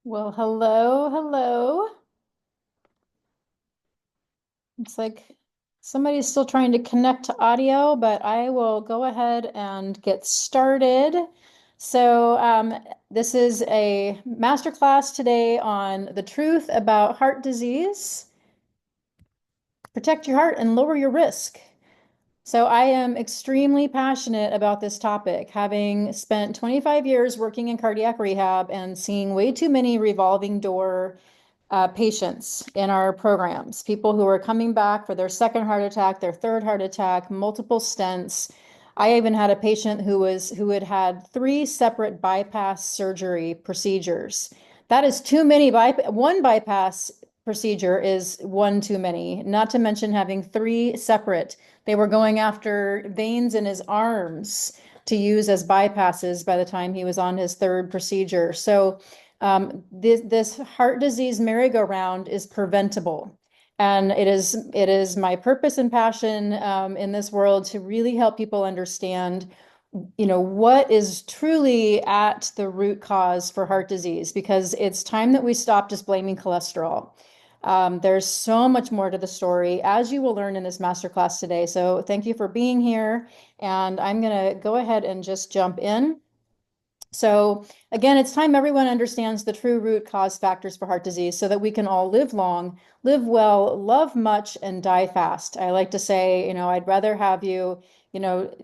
Well, hello, hello. It's like somebody's still trying to connect to audio, but I will go ahead and get started. This is a masterclass today on the truth about heart disease. Protect your heart and lower your risk. So I am extremely passionate about this topic, having spent 25 years working in cardiac rehab and seeing way too many revolving door patients in our programs, people who are coming back for their second heart attack, their third heart attack, multiple stents. I even had a patient who had had three separate bypass surgery procedures. That is too many. One bypass procedure is one too many, not to mention having three separate. They were going after veins in his arms to use as bypasses by the time he was on his third procedure. This heart disease merry-go-round is preventable. And it is my purpose and passion in this world to really help people understand, what is truly at the root cause for heart disease, because it's time that we stop just blaming cholesterol. There's so much more to the story, as you will learn in this masterclass today. So thank you for being here. And I'm going to go ahead and just jump in. So again, it's time everyone understands the true root cause factors for heart disease so that we can all live long, live well, love much, and die fast. I like to say, I'd rather have you, you know,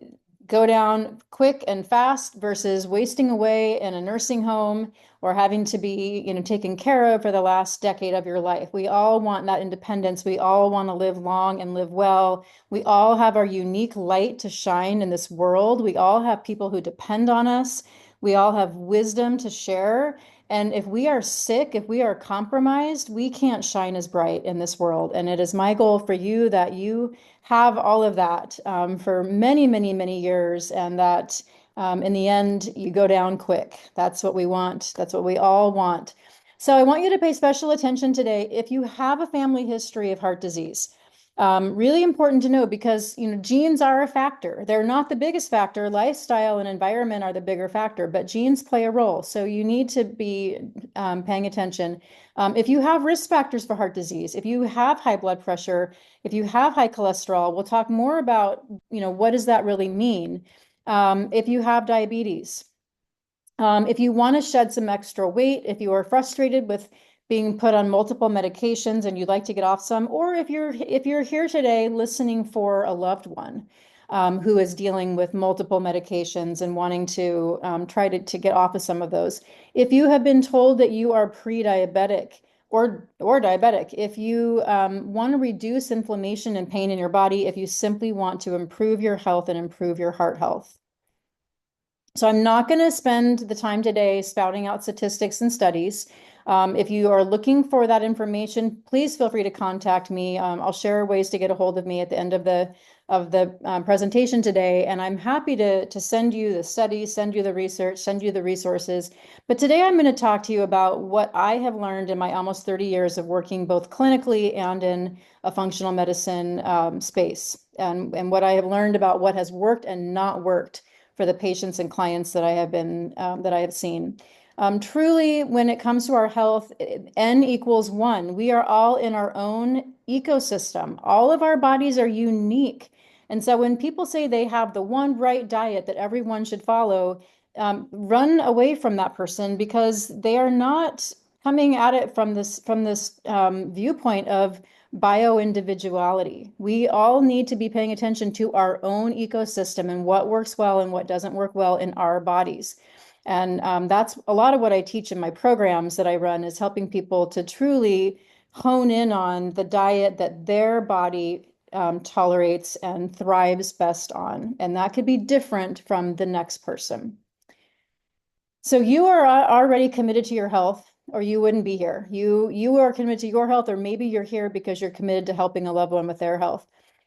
go down quick and fast versus wasting away in a nursing home or having to be, taken care of for the last decade of your life. We all want that independence. We all want to live long and live well. We all have our unique light to shine in this world. We all have people who depend on us. We all have wisdom to share. And if we are sick, if we are compromised, we can't shine as bright in this world. And it is my goal for you that you have all of that for many, many, many years, and that in the end, you go down quick. That's what we want. That's what we all want. So I want you to pay special attention today if you have a family history of heart disease. Really important to know because genes are a factor. They're not the biggest factor. Lifestyle and environment are the bigger factor, but genes play a role. So you need to be paying attention. If you have risk factors for heart disease, if you have high blood pressure, if you have high cholesterol, we'll talk more about what does that really mean. If you have diabetes, if you want to shed some extra weight, if you are frustrated with being put on multiple medications and you'd like to get off some, or if you're here today listening for a loved one who is dealing with multiple medications and wanting to try to get off of some of those. If you have been told that you are pre-diabetic or diabetic, if you want to reduce inflammation and pain in your body, if you simply want to improve your health and improve your heart health. So I'm not going to spend the time today spouting out statistics and studies. If you are looking for that information, please feel free to contact me. I'll share ways to get a hold of me at the end of the presentation today, and I'm happy to send you the studies, send you the research, send you the resources. But today I'm going to talk to you about what I have learned in my almost 30 years of working both clinically and in a functional medicine space, and what I have learned about what has worked and not worked for the patients and clients that I have seen. Truly, when it comes to our health, N equals one. We are all in our own ecosystem. All of our bodies are unique. And so when people say they have the one right diet that everyone should follow, run away from that person because they are not coming at it from this viewpoint of bioindividuality. We all need to be paying attention to our own ecosystem and what works well and what doesn't work well in our bodies. And that's a lot of what I teach in my programs that I run, is helping people to truly hone in on the diet that their body tolerates and thrives best on. And that could be different from the next person. So you are already committed to your health, or you wouldn't be here. You are committed to your health, or maybe you're here because you're committed to helping a loved one with their health.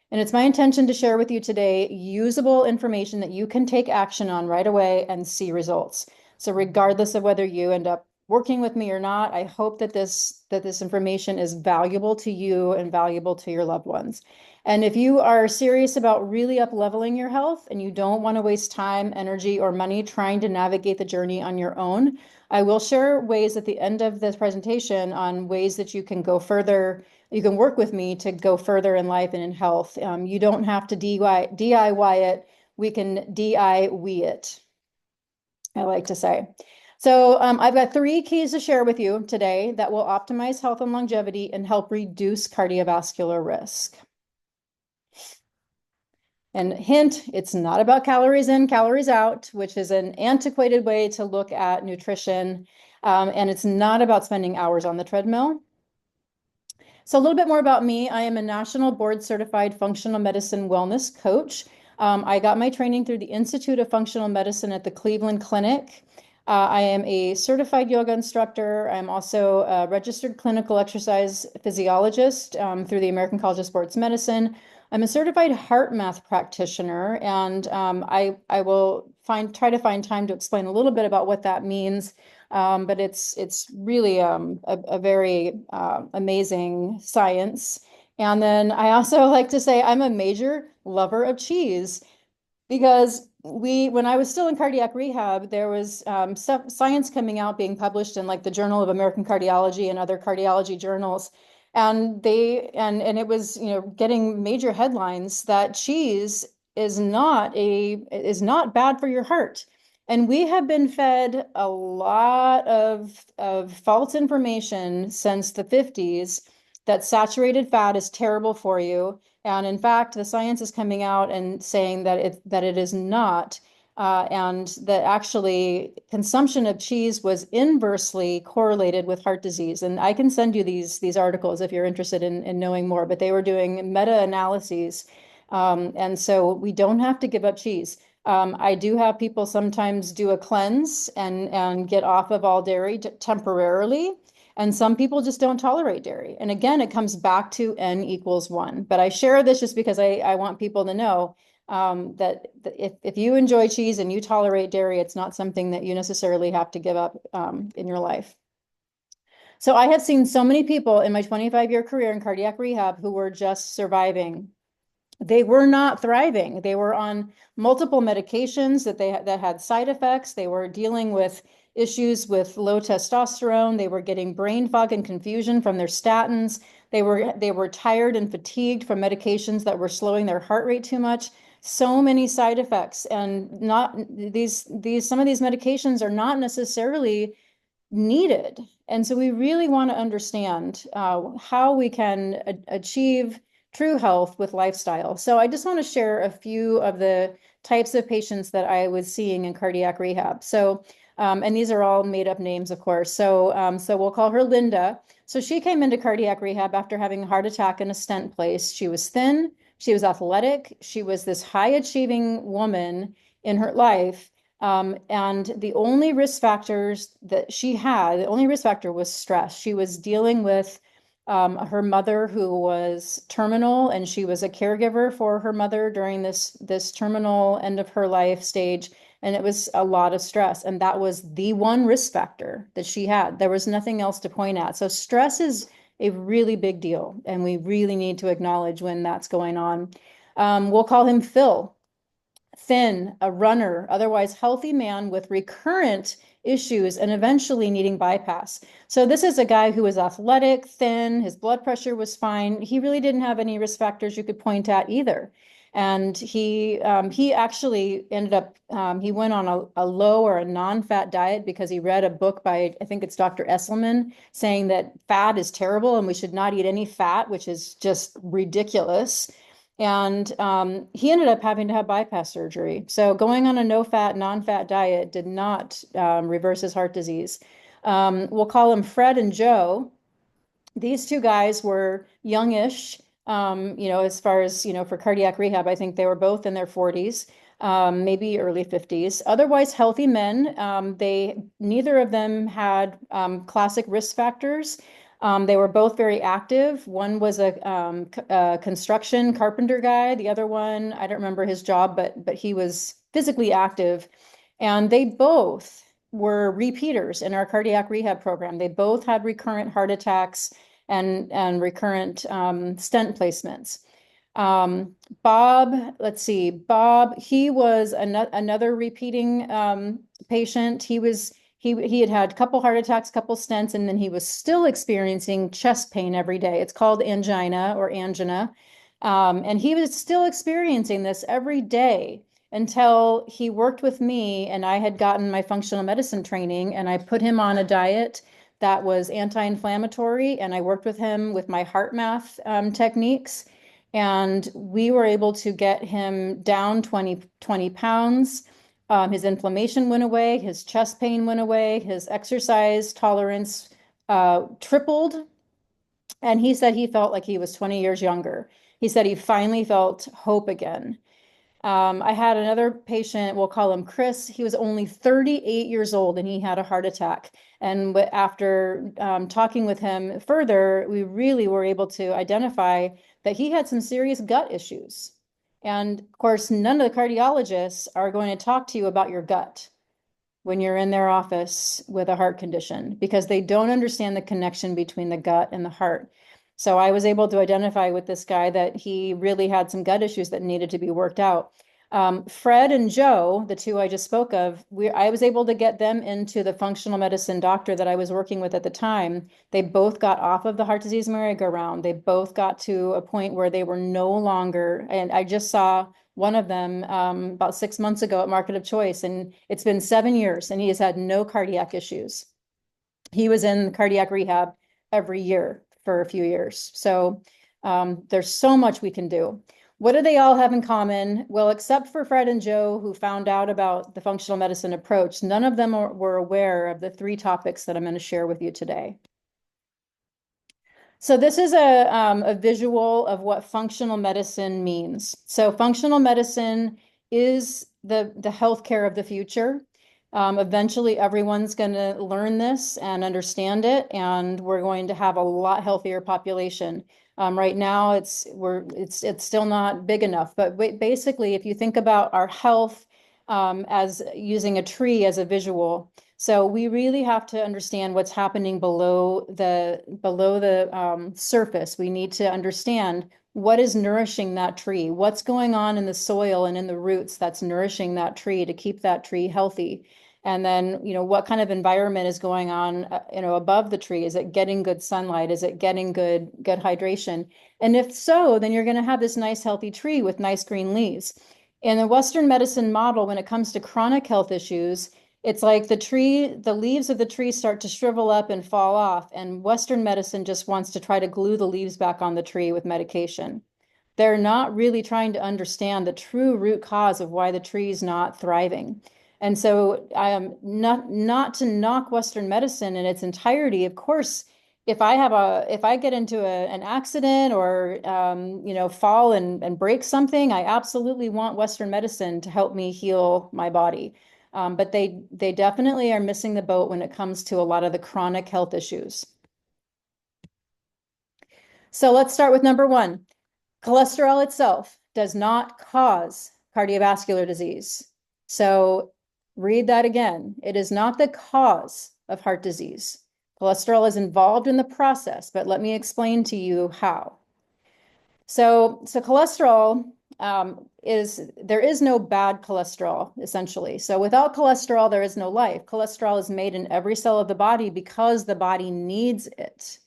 And it's my intention to share with you today usable information that you can take action on right away and see results. So regardless of whether you end up working with me or not, I hope that this information is valuable to you and valuable to your loved ones. And if you are serious about really up-leveling your health and you don't want to waste time, energy, or money trying to navigate the journey on your own, I will share ways at the end of this presentation on ways that you can go further. You can work with me to go further in life and in health. You don't have to DIY it. We can DIY it, I like to say. So I've got 3 keys to share with you today that will optimize health and longevity and help reduce cardiovascular risk. And hint, it's not about calories in, calories out, which is an antiquated way to look at nutrition. And it's not about spending hours on the treadmill. So a little bit more about me. I am a national board certified functional medicine wellness coach. I got my training through the Institute of Functional Medicine at the Cleveland Clinic. I am a certified yoga instructor. I'm also a registered clinical exercise physiologist through the American College of Sports Medicine. I'm a certified heart math practitioner, and I will try to find time to explain a little bit about what that means. But it's really a very amazing science. And then I also like to say I'm a major lover of cheese because when I was still in cardiac rehab, there was science coming out being published in like the Journal of American Cardiology and other cardiology journals. And it was, getting major headlines that cheese is not bad for your heart. And we have been fed a lot of false information since the 50s that saturated fat is terrible for you. And in fact, the science is coming out and saying that it is not, and that actually consumption of cheese was inversely correlated with heart disease. And I can send you these articles if you're interested in knowing more. But they were doing meta-analyses, and so we don't have to give up cheese. I do have people sometimes do a cleanse and get off of all dairy temporarily. And some people just don't tolerate dairy. And again, it comes back to N equals 1. But I share this just because I want people to know that if you enjoy cheese and you tolerate dairy, it's not something that you necessarily have to give up in your life. So I have seen so many people in my 25-year career in cardiac rehab who were just surviving. They were not thriving. They were on multiple medications that had side effects. They were dealing with issues with low testosterone. They were getting brain fog and confusion from their statins. They were tired and fatigued from medications that were slowing their heart rate too much. So many side effects, and not some of these medications are not necessarily needed. And so we really want to understand how we can achieve true health with lifestyle. So I just want to share a few of the types of patients that I was seeing in cardiac rehab. So, and these are all made up names, of course. So, so we'll call her Linda. So she came into cardiac rehab after having a heart attack and a stent placed. She was thin, she was athletic, she was this high achieving woman in her life. And the only risk factors that she had, the only risk factor was stress. She was dealing with her mother who was terminal, and she was a caregiver for her mother during this terminal end of her life stage. And it was a lot of stress. And that was the one risk factor that she had. There was nothing else to point at. So stress is a really big deal. And we really need to acknowledge when that's going on. We'll call him Phil. Thin, a runner, otherwise healthy man with recurrent issues and eventually needing bypass. So this is a guy who was athletic, thin, his blood pressure was fine. He really didn't have any risk factors you could point at either. And he actually ended up, he went on a low or a non-fat diet because he read a book by, I think it's Dr. Esselman, saying that fat is terrible and we should not eat any fat, which is just ridiculous. And he ended up having to have bypass surgery. So going on a no-fat, non-fat diet did not reverse his heart disease. We'll call them Fred and Joe. These two guys were youngish, as far as, for cardiac rehab, I think they were both in their 40s, maybe early 50s. Otherwise healthy men. Neither of them had classic risk factors. They were both very active. One was a construction carpenter guy. The other one, I don't remember his job, but he was physically active. And they both were repeaters in our cardiac rehab program. They both had recurrent heart attacks and recurrent stent placements. Bob, let's see, Bob, he was another repeating patient. He had had a couple heart attacks, couple stents, and then he was still experiencing chest pain every day. It's called angina or angina. And he was still experiencing this every day until he worked with me and I had gotten my functional medicine training and I put him on a diet that was anti-inflammatory and I worked with him with my heart math techniques. And we were able to get him down 20 pounds. His inflammation went away, his chest pain went away, his exercise tolerance tripled. And he said he felt like he was 20 years younger. He said he finally felt hope again. I had another patient, we'll call him Chris. He was only 38 years old and he had a heart attack. And after talking with him further, we really were able to identify that he had some serious gut issues. And of course, none of the cardiologists are going to talk to you about your gut when you're in their office with a heart condition because they don't understand the connection between the gut and the heart. So I was able to identify with this guy that he really had some gut issues that needed to be worked out. Fred and Joe, the two I just spoke of, I was able to get them into the functional medicine doctor that I was working with at the time. They both got off of the heart disease merry-go-round. They both got to a point where they were no longer, and I just saw one of them about 6 months ago at Market of Choice, and it's been 7 years, and he has had no cardiac issues. He was in cardiac rehab every year for a few years. So there's so much we can do. What do they all have in common? Well, except for Fred and Joe, who found out about the functional medicine approach, none of them were aware of the 3 topics that I'm going to share with you today. So this is a visual of what functional medicine means. So functional medicine is the healthcare of the future. Eventually, everyone's going to learn this and understand it, and we're going to have a lot healthier population. Right now, it's still not big enough. But basically, if you think about our health as using a tree as a visual, so we really have to understand what's happening below the surface. We need to understand what is nourishing that tree, what's going on in the soil and in the roots that's nourishing that tree to keep that tree healthy. And then, what kind of environment is going on, above the tree? Is it getting good sunlight? Is it getting good hydration? And if so, then you're going to have this nice healthy tree with nice green leaves. In the Western medicine model, when it comes to chronic health issues, it's like the leaves of the tree start to shrivel up and fall off, and Western medicine just wants to try to glue the leaves back on the tree with medication. They're not really trying to understand the true root cause of why the tree's not thriving. And so I am not to knock Western medicine in its entirety. Of course, if I get into an accident or fall and break something, I absolutely want Western medicine to help me heal my body. But they definitely are missing the boat when it comes to a lot of the chronic health issues. So let's start with number 1. Cholesterol itself does not cause cardiovascular disease. So read that again. It is not the cause of heart disease. Cholesterol is involved in the process, but let me explain to you how. So cholesterol there is no bad cholesterol, essentially. So without cholesterol, there is no life. Cholesterol is made in every cell of the body because the body needs it.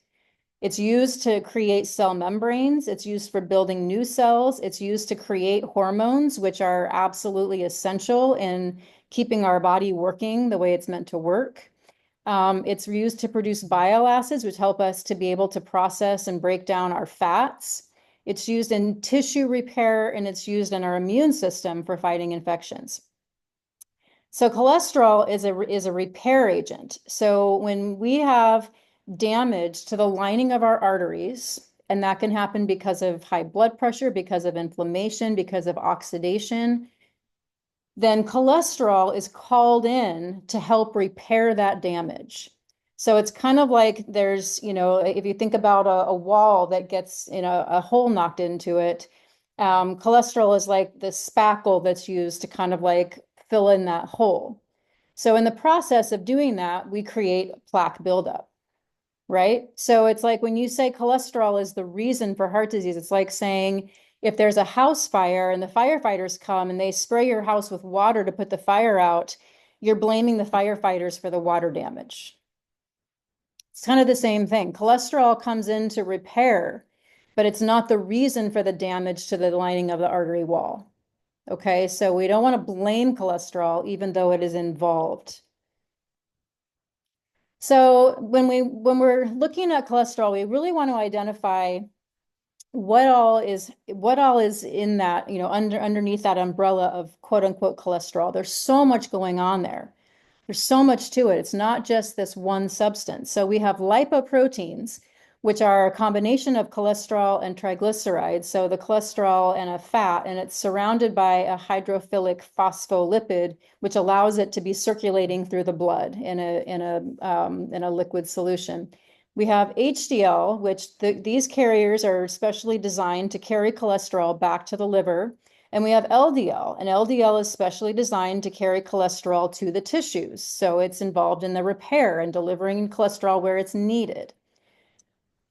It's used to create cell membranes. It's used for building new cells. It's used to create hormones, which are absolutely essential in keeping our body working the way it's meant to work. It's used to produce bile acids, which help us to be able to process and break down our fats. It's used in tissue repair, and it's used in our immune system for fighting infections. So cholesterol is a repair agent. So when we have damage to the lining of our arteries, and that can happen because of high blood pressure, because of inflammation, because of oxidation, then cholesterol is called in to help repair that damage. So it's kind of like there's, if you think about a wall that gets, a hole knocked into it, cholesterol is like the spackle that's used to kind of like fill in that hole. So in the process of doing that, we create plaque buildup, right? So it's like when you say cholesterol is the reason for heart disease, it's like saying If there's a house fire and the firefighters come and they spray your house with water to put the fire out, you're blaming the firefighters for the water damage. It's kind of the same thing. Cholesterol comes in to repair, but it's not the reason for the damage to the lining of the artery wall. Okay, so we don't want to blame cholesterol even though it is involved. So when we're looking at cholesterol, we really want to identify what all is in that, underneath that umbrella of quote unquote cholesterol. There's so much going on there. There's so much to it. It's not just this one substance. So we have lipoproteins, which are a combination of cholesterol and triglycerides. So the cholesterol and a fat, and it's surrounded by a hydrophilic phospholipid, which allows it to be circulating through the blood in a liquid solution. We have HDL, which these carriers are specially designed to carry cholesterol back to the liver. And we have LDL, and LDL is specially designed to carry cholesterol to the tissues. So it's involved in the repair and delivering cholesterol where it's needed.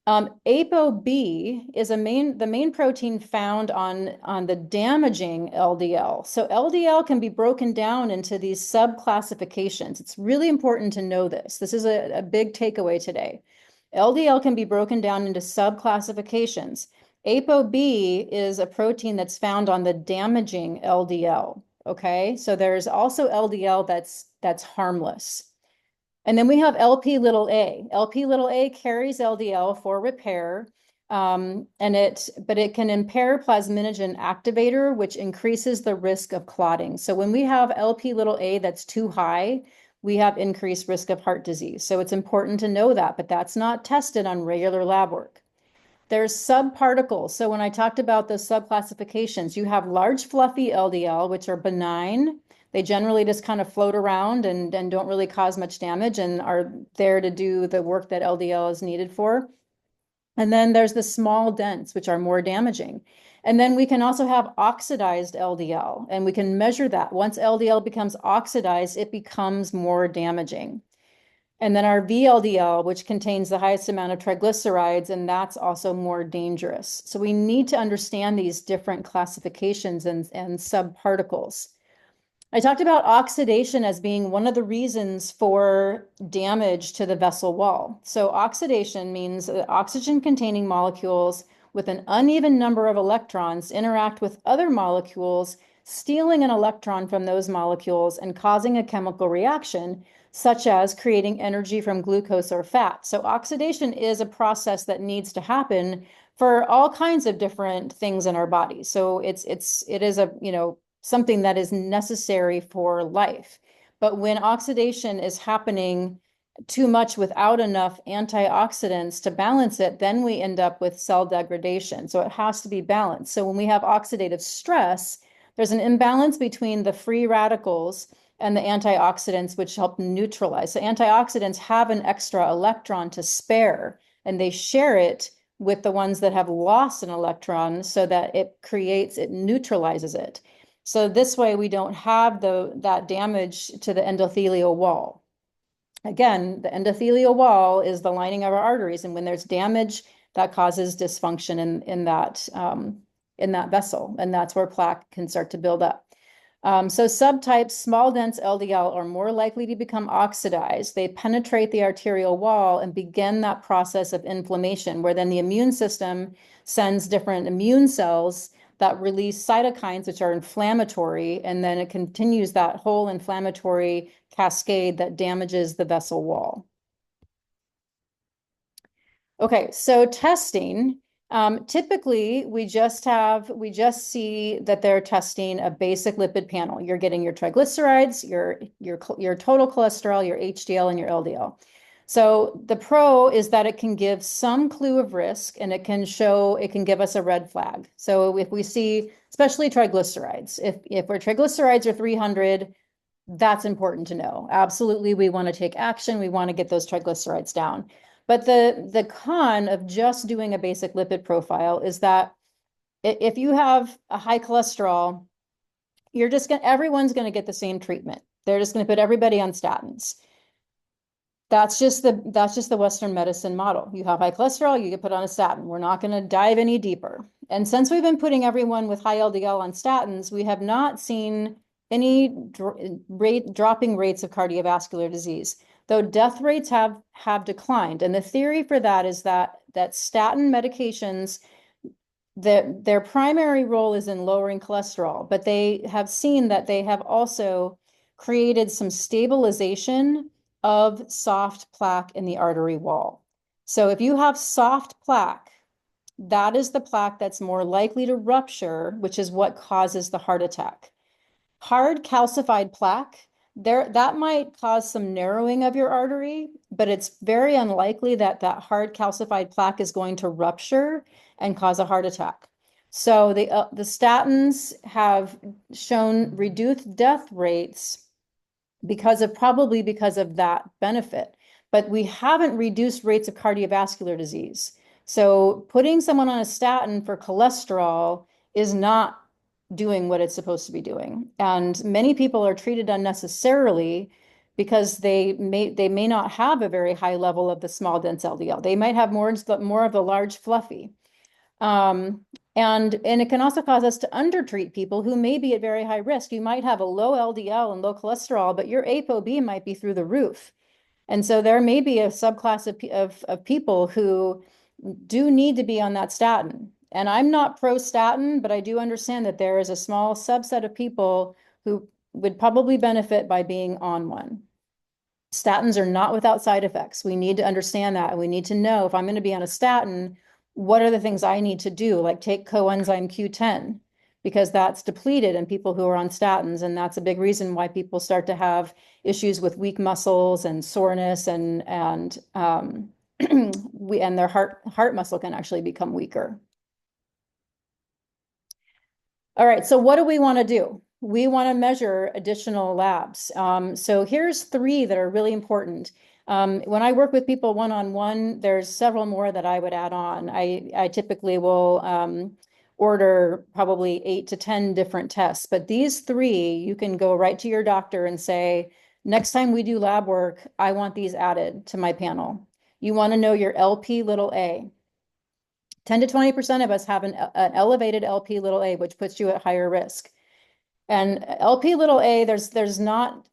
ApoB is the main protein found on the damaging LDL. So LDL can be broken down into these subclassifications. It's really important to know this. This is a big takeaway today. LDL can be broken down into subclassifications. ApoB is a protein that's found on the damaging LDL. Okay, so there's also LDL that's harmless. And then we have LP little a. LP little a carries LDL for repair, but it can impair plasminogen activator, which increases the risk of clotting. So when we have LP little a that's too high, we have increased risk of heart disease. So it's important to know that, but that's not tested on regular lab work. There's subparticles. So when I talked about the subclassifications, you have large fluffy LDL, which are benign. They generally just kind of float around and don't really cause much damage and are there to do the work that LDL is needed for. And then there's the small dense, which are more damaging. And then we can also have oxidized LDL, and we can measure that. Once LDL becomes oxidized, it becomes more damaging. And then our VLDL, which contains the highest amount of triglycerides, and that's also more dangerous. So we need to understand these different classifications and subparticles. I talked about oxidation as being one of the reasons for damage to the vessel wall. So oxidation means that oxygen-containing molecules with an uneven number of electrons interact with other molecules, stealing an electron from those molecules and causing a chemical reaction, such as creating energy from glucose or fat. So oxidation is a process that needs to happen for all kinds of different things in our body. So it is something that is necessary for life. But when oxidation is happening too much without enough antioxidants to balance it, then we end up with cell degradation. So it has to be balanced. So when we have oxidative stress, there's an imbalance between the free radicals and the antioxidants, which help neutralize. So antioxidants have an extra electron to spare, and they share it with the ones that have lost an electron so that it neutralizes it. So this way we don't have that damage to the endothelial wall. Again, the endothelial wall is the lining of our arteries, and when there's damage, that causes dysfunction in that vessel, and that's where plaque can start to build up. So subtypes, small dense LDL, are more likely to become oxidized. They penetrate the arterial wall and begin that process of inflammation, where then the immune system sends different immune cells that release cytokines, which are inflammatory, and then it continues that whole inflammatory cascade that damages the vessel wall. Okay, so testing. Typically, we just see that they're testing a basic lipid panel. You're getting your triglycerides, your total cholesterol, your HDL, and your LDL. So the pro is that it can give some clue of risk, and it can give us a red flag. So if we see, especially triglycerides, if our triglycerides are 300, that's important to know. Absolutely, we want to take action. We want to get those triglycerides down. But the con of just doing a basic lipid profile is that if you have a high cholesterol, everyone's going to get the same treatment. They're just going to put everybody on statins. That's just the Western medicine model. You have high cholesterol, you get put on a statin. We're not going to dive any deeper. And since we've been putting everyone with high LDL on statins, we have not seen any dropping rates of cardiovascular disease, though death rates have declined. And the theory for that is that statin medications, their primary role is in lowering cholesterol, but they have seen that they have also created some stabilization of soft plaque in the artery wall. So if you have soft plaque, that is the plaque that's more likely to rupture, which is what causes the heart attack. Hard calcified plaque, that might cause some narrowing of your artery, but it's very unlikely that that hard calcified plaque is going to rupture and cause a heart attack. So the statins have shown reduced death rates probably because of that benefit, but we haven't reduced rates of cardiovascular disease. So putting someone on a statin for cholesterol is not doing what it's supposed to be doing. And many people are treated unnecessarily because they may not have a very high level of the small dense LDL. They might have more of the large fluffy. And it can also cause us to undertreat people who may be at very high risk. You might have a low LDL and low cholesterol, but your ApoB might be through the roof. And so there may be a subclass of people who do need to be on that statin. And I'm not pro statin, but I do understand that there is a small subset of people who would probably benefit by being on one. Statins are not without side effects. We need to understand that. And we need to know if I'm going to be on a statin, what are the things I need to do? Like take coenzyme Q10, because that's depleted in people who are on statins. And that's a big reason why people start to have issues with weak muscles and soreness and their heart muscle can actually become weaker. All right, so what do we want to do? We want to measure additional labs. So here's three that are really important. When I work with people one-on-one, there's several more that I would add on. I typically will order probably 8 to 10 different tests, but these three, you can go right to your doctor and say, next time we do lab work, I want these added to my panel. You want to know your LP little a. 10 to 20% of us have an elevated LP little a, which puts you at higher risk. And LP little a, there's not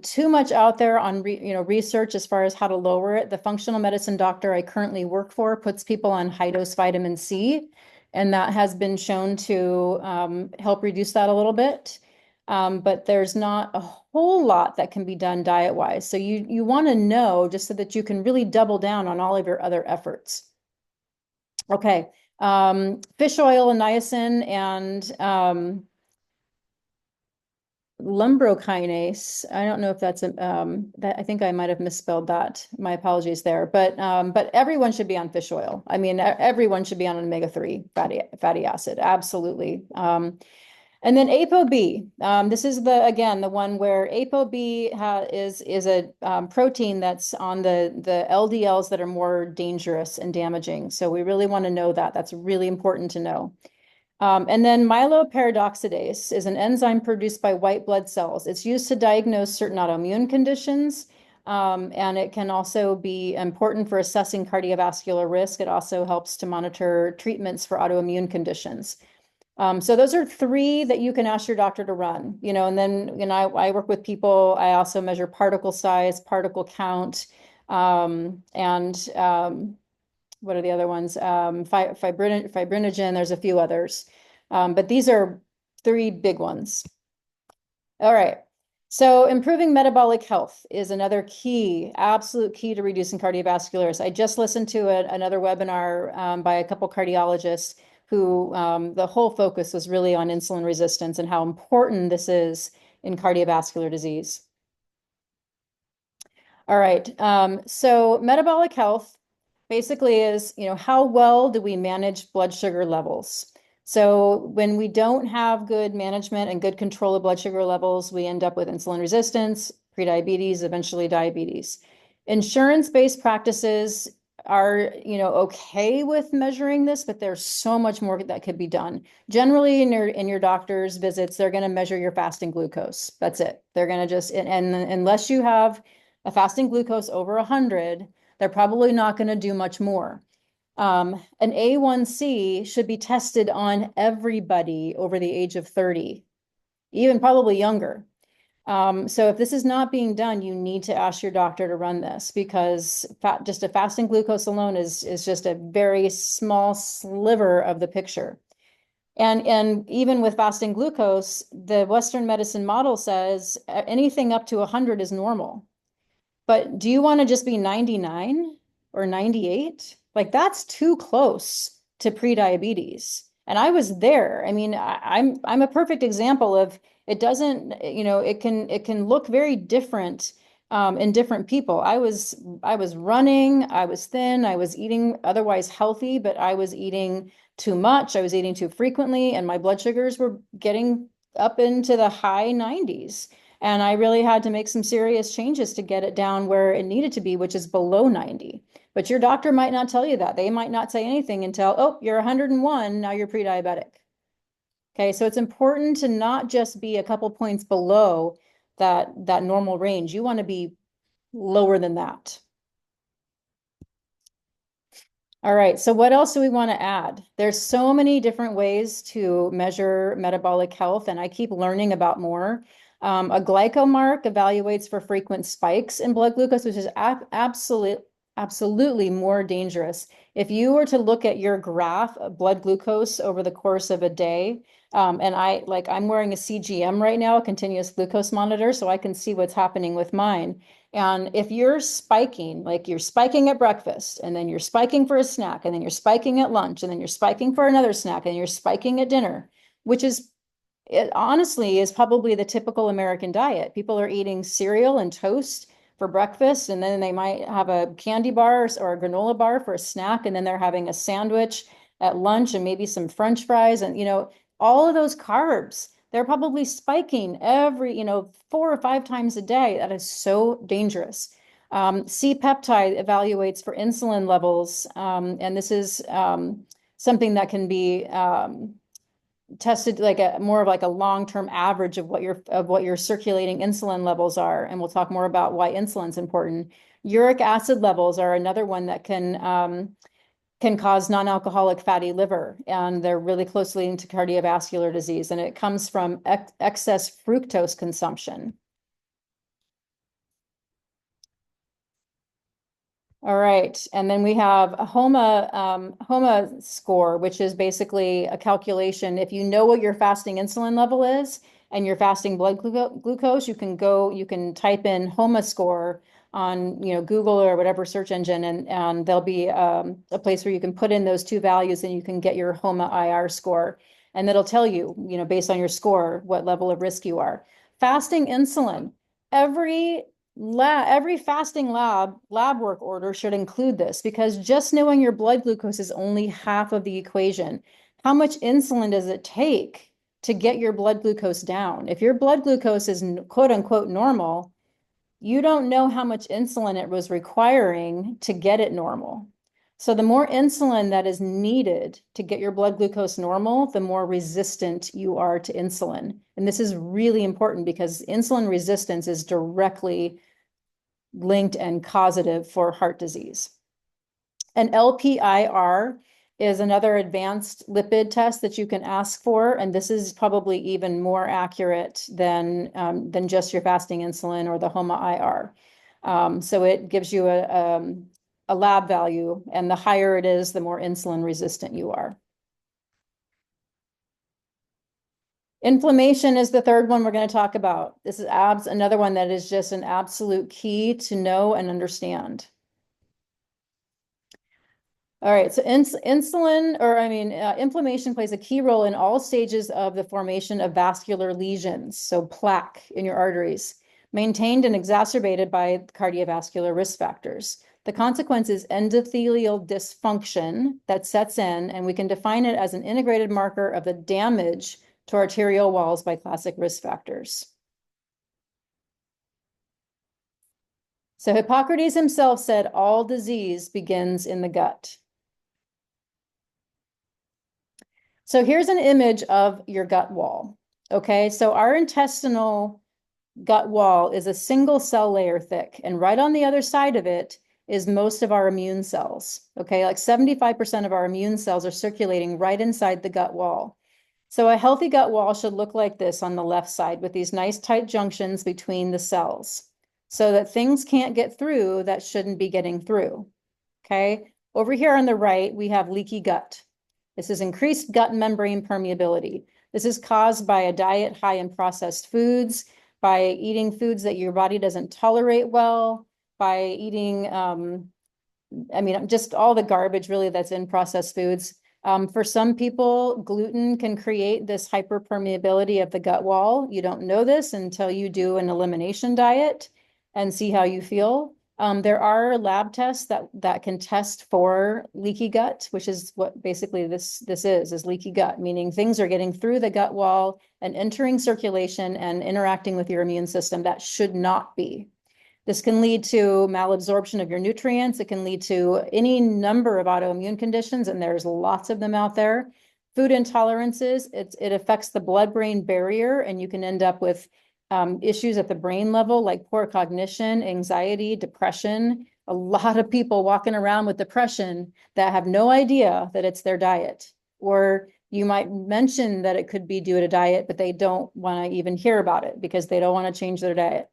too much out there on research as far as how to lower it. The functional medicine doctor I currently work for puts people on high dose vitamin C, and that has been shown to help reduce that a little bit. But there's not a whole lot that can be done diet wise. So you want to know just so that you can really double down on all of your other efforts. Okay, fish oil and niacin and lumbrokinase. I don't know if that's that. I think I might have misspelled that. My apologies there. But everyone should be on fish oil. I mean, everyone should be on an omega-3 fatty acid. Absolutely. And then ApoB. This is the one where ApoB is a protein that's on the LDLs that are more dangerous and damaging. So we really want to know that. That's really important to know. And then myeloperoxidase is an enzyme produced by white blood cells. It's used to diagnose certain autoimmune conditions, and it can also be important for assessing cardiovascular risk. It also helps to monitor treatments for autoimmune conditions. So those are three that you can ask your doctor to run, and then, I work with people. I also measure particle size, particle count, and what are the other ones? Fibrinogen, there's a few others. But these are three big ones. All right. So improving metabolic health is another absolute key to reducing cardiovascular risk. I just listened to another webinar by a couple cardiologists who the whole focus was really on insulin resistance and how important this is in cardiovascular disease. All right. So metabolic health basically is, how well do we manage blood sugar levels? So when we don't have good management and good control of blood sugar levels, we end up with insulin resistance, prediabetes, eventually diabetes. Insurance-based practices are, okay with measuring this, but there's so much more that could be done. Generally, in your doctor's visits, they're going to measure your fasting glucose. That's it. They're going to and unless you have a fasting glucose over 100, they're probably not going to do much more. An A1C should be tested on everybody over the age of 30, even probably younger. So if this is not being done, you need to ask your doctor to run this, because just a fasting glucose alone is just a very small sliver of the picture. And even with fasting glucose, the Western medicine model says anything up to 100 is normal. But do you want to just be 99 or 98? Like, that's too close to prediabetes. And I was there. I mean, I'm a perfect example of, it doesn't, it can look very different in different people. I was running, I was thin, I was eating otherwise healthy, but I was eating too much, I was eating too frequently, and my blood sugars were getting up into the high 90s. And I really had to make some serious changes to get it down where it needed to be, which is below 90. But your doctor might not tell you that. They might not say anything until, oh, you're 101, now you're pre-diabetic. Okay, so it's important to not just be a couple points below that normal range. You want to be lower than that. All right, so what else do we want to add? There's so many different ways to measure metabolic health, and I keep learning about more. A glycomark evaluates for frequent spikes in blood glucose, which is absolutely more dangerous. If you were to look at your graph of blood glucose over the course of a day, and I'm wearing a CGM right now, a continuous glucose monitor, so I can see what's happening with mine. And if you're spiking, like you're spiking at breakfast, and then you're spiking for a snack, and then you're spiking at lunch, and then you're spiking for another snack, and you're spiking at dinner, which is, it honestly is probably the typical American diet. People are eating cereal and toast for breakfast, and then they might have a candy bar or a granola bar for a snack, and then they're having a sandwich at lunch and maybe some French fries, and all of those carbs, they're probably spiking every, 4 or 5 times a day. That is so dangerous. C-peptide evaluates for insulin levels, and this is something that can be tested like more of like a long-term average of what your circulating insulin levels are. And we'll talk more about why insulin's important. Uric acid levels are another one that can cause non-alcoholic fatty liver, and they're really closely linked to cardiovascular disease, and it comes from excess fructose consumption. All right, and then we have a HOMA score, which is basically a calculation. If you know what your fasting insulin level is and your fasting blood glucose, you can type in HOMA score on Google or whatever search engine, and there'll be a place where you can put in those two values and you can get your HOMA IR score, and it'll tell you, based on your score, what level of risk you are. Fasting insulin, every fasting lab work order should include this, because just knowing your blood glucose is only half of the equation. How much insulin does it take to get your blood glucose down? If your blood glucose is quote unquote normal, you don't know how much insulin it was requiring to get it normal. So the more insulin that is needed to get your blood glucose normal, the more resistant you are to insulin. And this is really important because insulin resistance is directly linked and causative for heart disease. And LPIR is another advanced lipid test that you can ask for, and this is probably even more accurate than just your fasting insulin or the HOMA-IR. So it gives you a lab value, and the higher it is, the more insulin resistant you are. Inflammation is the third one we're going to talk about. This is another one that is just an absolute key to know and understand. All right, so inflammation plays a key role in all stages of the formation of vascular lesions, so plaque in your arteries, maintained and exacerbated by cardiovascular risk factors. The consequence is endothelial dysfunction that sets in, and we can define it as an integrated marker of the damage to arterial walls by classic risk factors. So Hippocrates himself said all disease begins in the gut. So here's an image of your gut wall. Okay, so our intestinal gut wall is a single cell layer thick, and right on the other side of it is most of our immune cells. Okay, like 75% of our immune cells are circulating right inside the gut wall. So a healthy gut wall should look like this on the left side with these nice tight junctions between the cells so that things can't get through that shouldn't be getting through. Okay, over here on the right, we have leaky gut. This is increased gut membrane permeability. This is caused by a diet high in processed foods, by eating foods that your body doesn't tolerate well, by eating, just all the garbage really that's in processed foods. For some people, gluten can create this hyperpermeability of the gut wall. You don't know this until you do an elimination diet and see how you feel. There are lab tests that can test for leaky gut, which is what basically this is leaky gut, meaning things are getting through the gut wall and entering circulation and interacting with your immune system that should not be. This can lead to malabsorption of your nutrients. It can lead to any number of autoimmune conditions, and there's lots of them out there. Food intolerances, it affects the blood-brain barrier, and you can end up with issues at the brain level, like poor cognition, anxiety, depression. A lot of people walking around with depression that have no idea that it's their diet. Or you might mention that it could be due to diet, but they don't want to even hear about it because they don't want to change their diet.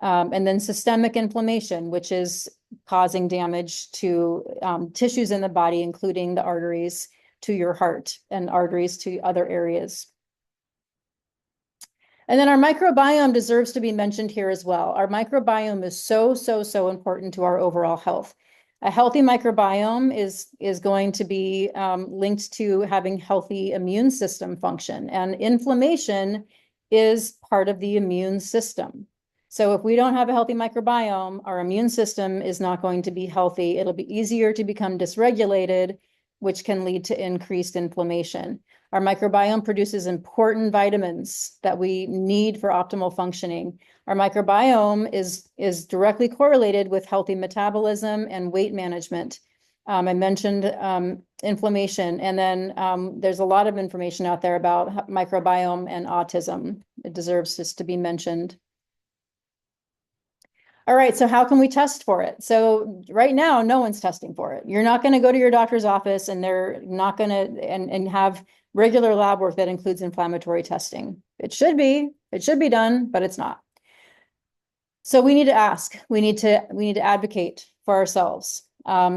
And then systemic inflammation, which is causing damage to tissues in the body, including the arteries to your heart and arteries to other areas. And then our microbiome deserves to be mentioned here as well. Our microbiome is so important to our overall health. A healthy microbiome is going to be linked to having healthy immune system function, and inflammation is part of the immune system. So if we don't have a healthy microbiome, our immune system is not going to be healthy. It'll be easier to become dysregulated, which can lead to increased inflammation. Our microbiome produces important vitamins that we need for optimal functioning. Our microbiome is directly correlated with healthy metabolism and weight management. I mentioned inflammation, and then there's a lot of information out there about microbiome and autism. It deserves just to be mentioned. All right, so how can we test for it? So right now, no one's testing for it. You're not going to go to your doctor's office and they're not going to and have regular lab work that includes inflammatory testing. It should be done, but it's not. So we need to ask. We need to advocate for ourselves. A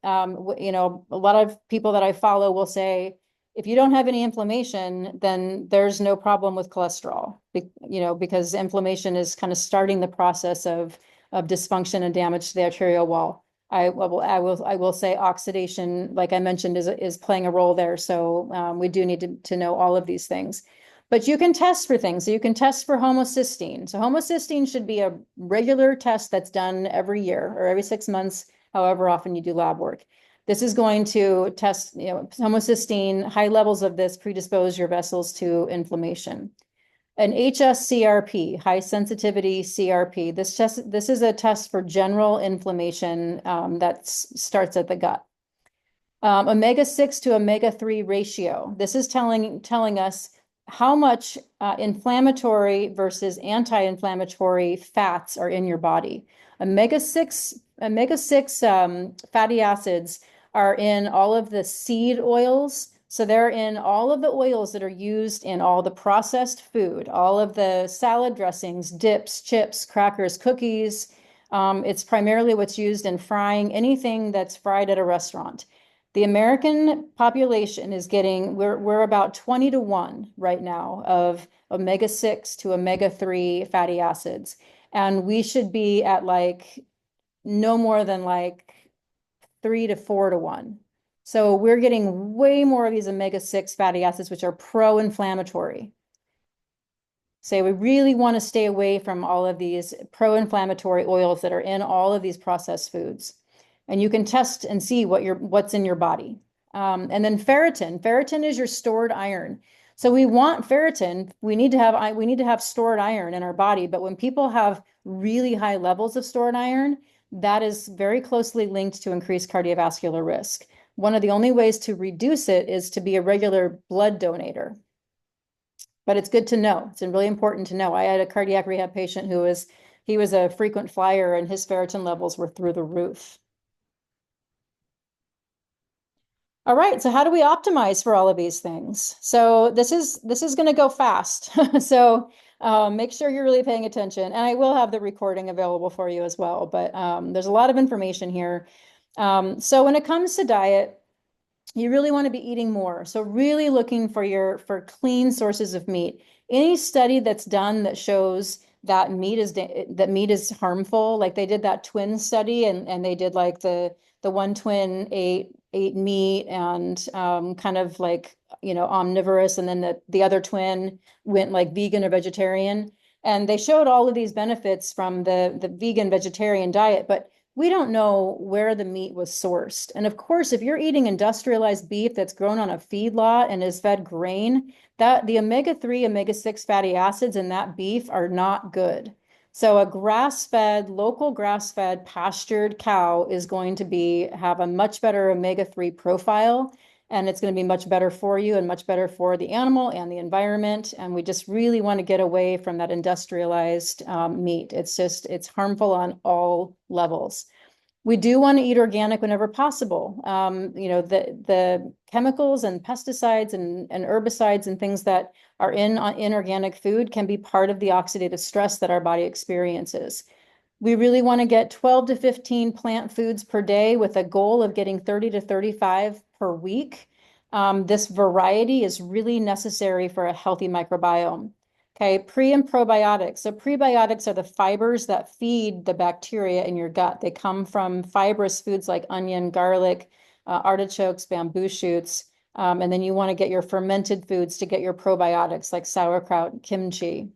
lot of people that I follow will say, if you don't have any inflammation, then there's no problem with cholesterol, because inflammation is kind of starting the process of dysfunction and damage to the arterial wall. I will say oxidation, like I mentioned, is playing a role there. So we do need to know all of these things. But you can test for things. So you can test for homocysteine. So homocysteine should be a regular test that's done every year or every 6 months, however often you do lab work. This is going to test, homocysteine. High levels of this predispose your vessels to inflammation. An HSCRP, high sensitivity CRP. This is a test for general inflammation that starts at the gut. Omega-6 to omega-3 ratio. This is telling us how much inflammatory versus anti-inflammatory fats are in your body. Omega-6 fatty acids are in all of the seed oils. So they're in all of the oils that are used in all the processed food, all of the salad dressings, dips, chips, crackers, cookies. It's primarily what's used in frying anything that's fried at a restaurant. The American population is we're about 20 to 1 right now of omega-6 to omega-3 fatty acids. And we should be at no more than 3 to 4 to 1. So we're getting way more of these omega-6 fatty acids, which are pro-inflammatory. So we really want to stay away from all of these pro-inflammatory oils that are in all of these processed foods. And you can test and see what's in your body. And then ferritin. Ferritin is your stored iron. So we want ferritin. We need to have stored iron in our body. But when people have really high levels of stored iron, that is very closely linked to increased cardiovascular risk. One of the only ways to reduce it is to be a regular blood donator. but it's good to know. It's really important to know. I had a cardiac rehab patient he was a frequent flyer and his ferritin levels were through the roof. All right, so how do we optimize for all of these things? So this is going to go fast. So make sure you're really paying attention. And I will have the recording available for you as well, but there's a lot of information here. So when it comes to diet, you really want to be eating more. So really looking for clean sources of meat. Any study that's done that shows that meat is harmful, like they did that twin study and they did like the one twin ate meat and kind of like, you know, omnivorous, and then the other twin went like vegan or vegetarian. And they showed all of these benefits from the vegan vegetarian diet, but we don't know where the meat was sourced. And of course, if you're eating industrialized beef that's grown on a feedlot and is fed grain, that the omega-3, omega-6 fatty acids in that beef are not good. So a grass-fed, local grass-fed pastured cow is going to have a much better omega-3 profile, and it's going to be much better for you and much better for the animal and the environment. And we just really want to get away from that industrialized meat. It's harmful on all levels. We do want to eat organic whenever possible. You know, the chemicals and pesticides and herbicides and things that are in organic food can be part of the oxidative stress that our body experiences. We really want to get 12 to 15 plant foods per day with a goal of getting 30 to 35 per week. This variety is really necessary for a healthy microbiome. Okay, pre and probiotics. So prebiotics are the fibers that feed the bacteria in your gut. They come from fibrous foods like onion, garlic, artichokes, bamboo shoots. And then you want to get your fermented foods to get your probiotics like sauerkraut, kimchi.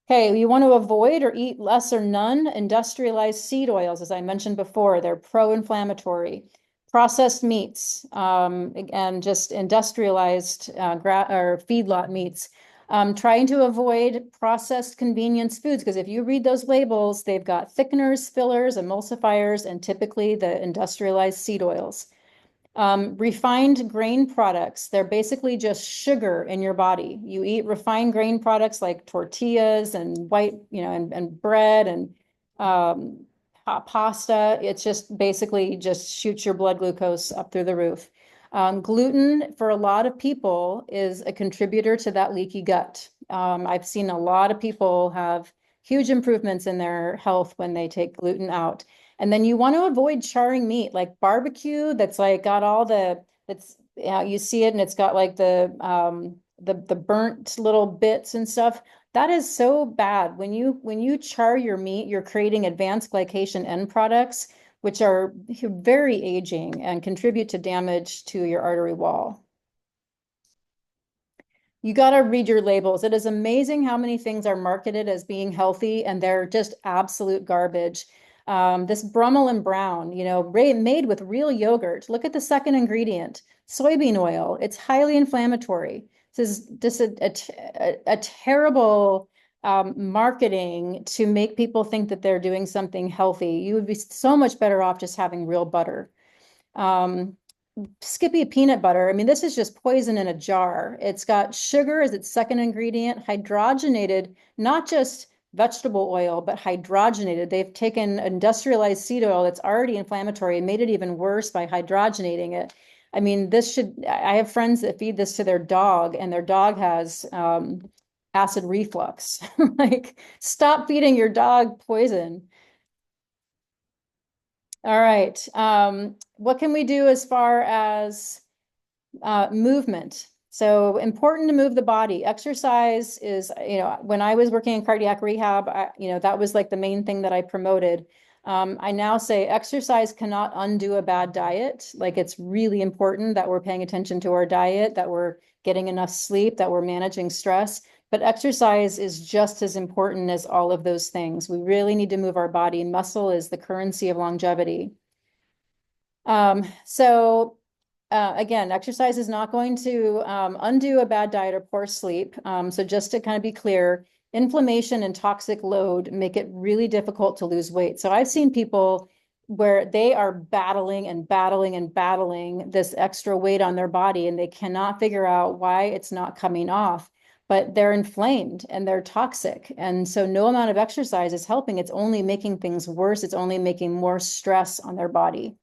Okay, you want to avoid or eat less or none industrialized seed oils, as I mentioned before. They're pro-inflammatory. Processed meats and just industrialized or feedlot meats. Trying to avoid processed convenience foods, because if you read those labels, they've got thickeners, fillers, emulsifiers, and typically the industrialized seed oils. Refined grain products, they're basically just sugar in your body. You eat refined grain products like tortillas and white, you know, and bread and pasta. It's just basically just shoots your blood glucose up through the roof. Gluten for a lot of people is a contributor to that leaky gut. I've seen a lot of people have huge improvements in their health when they take gluten out. And then you want to avoid charring meat, like barbecue that's like got all that's you see it and it's got like the burnt little bits and stuff. That is so bad. When you char your meat, you're creating advanced glycation end products, which are very aging and contribute to damage to your artery wall. You got to read your labels. It is amazing how many things are marketed as being healthy and they're just absolute garbage. This Brummel and Brown, you know, made with real yogurt. Look at the second ingredient, soybean oil. It's highly inflammatory. This is just a terrible marketing to make people think that they're doing something healthy. You would be so much better off just having real butter. Skippy peanut butter. I mean, this is just poison in a jar. It's got sugar as its second ingredient, hydrogenated, not just vegetable oil, but hydrogenated. They've taken industrialized seed oil that's already inflammatory and made it even worse by hydrogenating it. I mean, I have friends that feed this to their dog, and their dog has acid reflux. Like, stop feeding your dog poison. All right. What can we do as far as movement? So important to move the body. Exercise is, you know, when I was working in cardiac rehab, you know, that was like the main thing that I promoted. I now say exercise cannot undo a bad diet. Like, it's really important that we're paying attention to our diet, that we're getting enough sleep, that we're managing stress. But exercise is just as important as all of those things. We really need to move our body. Muscle is the currency of longevity. So again, exercise is not going to undo a bad diet or poor sleep. So just to kind of be clear, inflammation and toxic load make it really difficult to lose weight. So I've seen people where they are battling and battling and battling this extra weight on their body, and they cannot figure out why it's not coming off. But they're inflamed and they're toxic. And so no amount of exercise is helping. It's only making things worse. It's only making more stress on their body.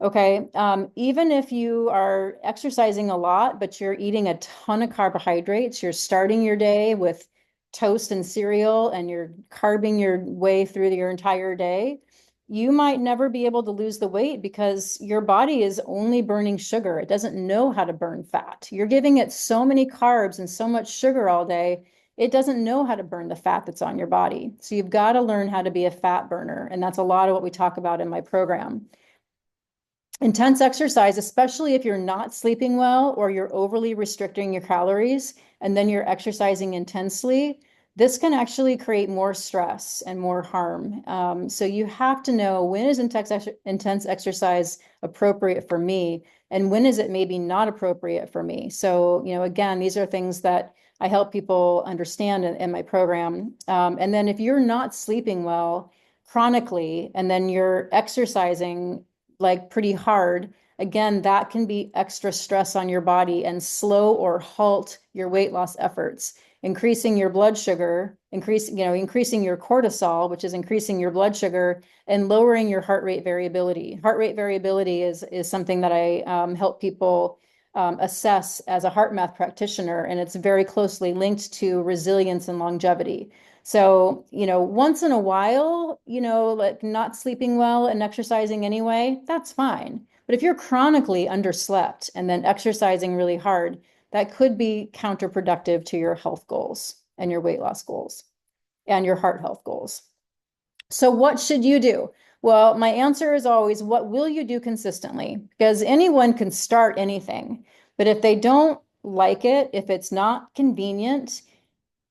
Okay. Even if you are exercising a lot, but you're eating a ton of carbohydrates, you're starting your day with toast and cereal and you're carbing your way through your entire day, you might never be able to lose the weight because your body is only burning sugar. It doesn't know how to burn fat. You're giving it so many carbs and so much sugar all day, it doesn't know how to burn the fat that's on your body. So you've got to learn how to be a fat burner. And that's a lot of what we talk about in my program. Intense exercise, especially if you're not sleeping well or you're overly restricting your calories and then you're exercising intensely, this can actually create more stress and more harm. So you have to know, when is intense exercise appropriate for me and when is it maybe not appropriate for me. So, again, these are things that I help people understand in my program. And then if you're not sleeping well chronically and then you're exercising like pretty hard, again, that can be extra stress on your body and slow or halt your weight loss efforts, increasing your blood sugar, increasing your cortisol, which is increasing your blood sugar, and lowering your heart rate variability. Heart rate variability is something that I help people assess as a heart math practitioner, and it's very closely linked to resilience and longevity. So, once in a while, like not sleeping well and exercising anyway, that's fine. But if you're chronically underslept and then exercising really hard, that could be counterproductive to your health goals and your weight loss goals and your heart health goals. So what should you do? Well, my answer is always, what will you do consistently? Because anyone can start anything, but if they don't like it, if it's not convenient,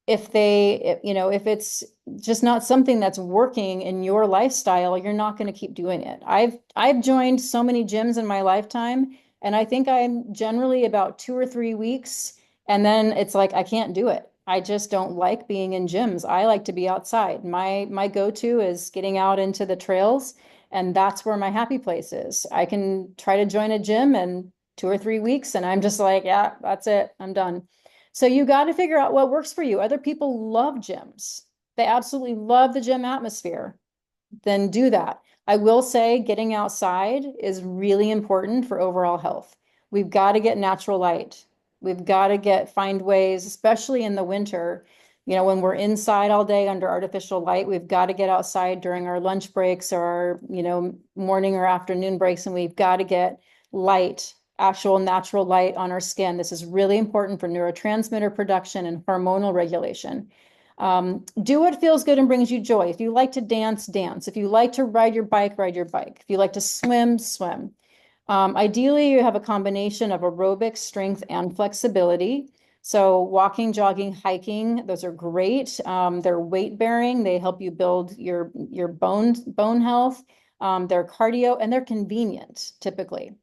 if it's just not something that's working in your lifestyle, you're not going to keep doing it. I've joined so many gyms in my lifetime, and I think I'm generally about 2 or 3 weeks, and then it's like I can't do it. I just don't like being in gyms. I like to be outside. My go-to is getting out into the trails, and that's where my happy place is. I can try to join a gym in 2 or 3 weeks, and I'm just like, yeah, that's it. I'm done. So you got to figure out what works for you. Other people love gyms. They absolutely love the gym atmosphere. Then do that. I will say getting outside is really important for overall health. We've got to get natural light. We've got to find ways, especially in the winter, when we're inside all day under artificial light, we've got to get outside during our lunch breaks or our, morning or afternoon breaks, and we've got to get light, actual natural light on our skin. This is really important for neurotransmitter production and hormonal regulation. Do what feels good and brings you joy. If you like to dance, dance. If you like to ride your bike, ride your bike. If you like to swim, swim. Ideally, you have a combination of aerobic strength and flexibility. So walking, jogging, hiking, those are great. They're weight bearing. They help you build your bone health. They're cardio and they're convenient typically.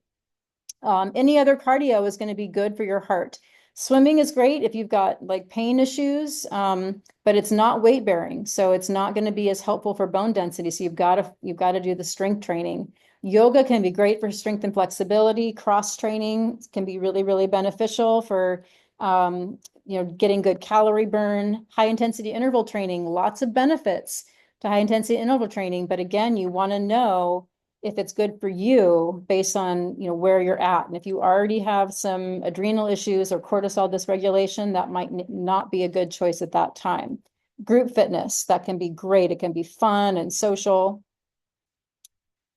Any other cardio is going to be good for your heart. Swimming is great if you've got like pain issues, but it's not weight bearing, so it's not going to be as helpful for bone density. So you've got to do the strength training. Yoga can be great for strength and flexibility. Cross training can be really, really beneficial for getting good calorie burn. High intensity interval training, lots of benefits to high intensity interval training. But again, you want to know if it's good for you based on where you're at. And if you already have some adrenal issues or cortisol dysregulation, that might not be a good choice at that time. Group fitness, that can be great. It can be fun and social.